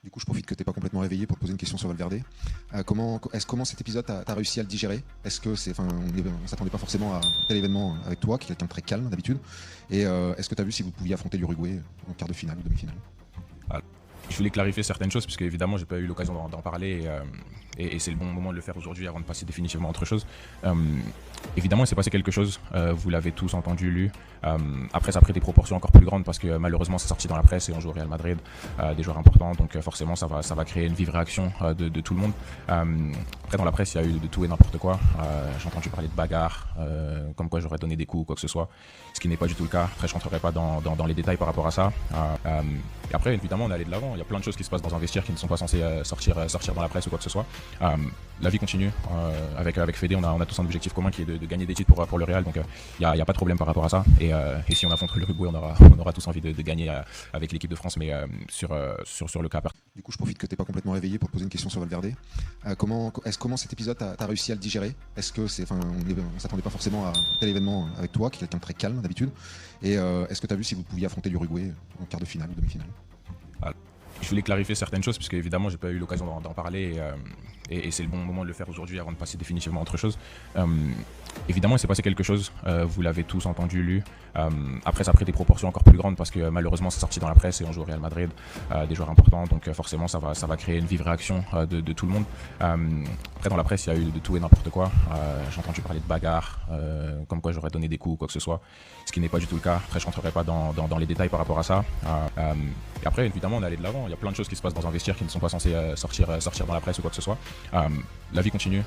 Du coup, je profite que tu n'es pas complètement réveillé pour te poser une question sur Valverde. Comment cet épisode, tu as réussi à le digérer? Est-ce que c'est, enfin, on s'attendait pas forcément à un tel événement avec toi, qui est quelqu'un de très calme d'habitude. Et est-ce que tu as vu si vous pouviez affronter l'Uruguay en quart de finale ou demi-finale? Ah, Je voulais clarifier certaines choses, puisque évidemment, j'ai pas eu l'occasion d'en parler, et c'est le bon moment de le faire aujourd'hui avant de passer définitivement à autre chose. Euh, Évidemment, il s'est passé quelque chose, vous l'avez tous entendu, lu. Après, ça a pris des proportions encore plus grandes parce que malheureusement, c'est sorti dans la presse et on joue au Real Madrid, des joueurs importants, donc forcément, ça va créer une vive réaction de tout le monde. Après, dans la presse, il y a eu de tout et n'importe quoi. J'ai entendu parler de bagarres, comme quoi j'aurais donné des coups ou quoi que ce soit, ce qui n'est pas du tout le cas. Après, je rentrerai pas dans les détails par rapport à ça. Et après, évidemment, on est allé de l'avant. Il y a plein de choses qui se passent dans un vestiaire qui ne sont pas censées sortir dans la presse ou quoi que ce soit. La vie continue. Avec Fédé, on a tous un objectif commun qui est de gagner des titres pour le Real. Donc, il n'y a pas de problème par rapport à ça. Et si on affronte l'Uruguay, on aura tous envie de gagner avec l'équipe de France, mais sur le cas. Du coup, je profite que tu n'es pas complètement réveillé pour te poser une question sur Valverde. Comment cet épisode, tu as réussi à le digérer? Est-ce que c'est, enfin, on s'attendait pas forcément à un tel événement avec toi, qui est quelqu'un de très calme d'habitude. Et est-ce que tu as vu si vous pouviez affronter l'Uruguay en quart de finale ou demi-finale? Je voulais clarifier certaines choses, puisque évidemment, j'ai pas eu l'occasion d'en parler, et c'est le bon moment de le faire aujourd'hui avant de passer définitivement à autre chose. Évidemment, il s'est passé quelque chose, vous l'avez tous entendu, lu. Après, ça a pris des proportions encore plus grandes parce que malheureusement, c'est sorti dans la presse et on joue au Real Madrid, des joueurs importants, donc forcément, ça va créer une vive réaction de tout le monde. Après, dans la presse, il y a eu de tout et n'importe quoi. J'ai entendu parler de bagarres, comme quoi j'aurais donné des coups ou quoi que ce soit, ce qui n'est pas du tout le cas. Après, je rentrerai pas dans les détails par rapport à ça. Et après, évidemment, on est allé de l'avant. Il y a plein de choses qui se passent dans un vestiaire qui ne sont pas censées sortir dans la presse ou quoi que ce soit. La vie continue.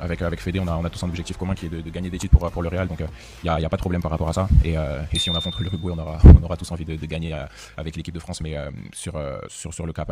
Avec Fédé, on a tous un objectif commun qui est de gagner des titres pour le Real. Donc, il n'y a pas de problème par rapport à ça. Et si on affronte l'Uruguay, on aura tous envie de gagner avec l'équipe de France, mais sur le cas.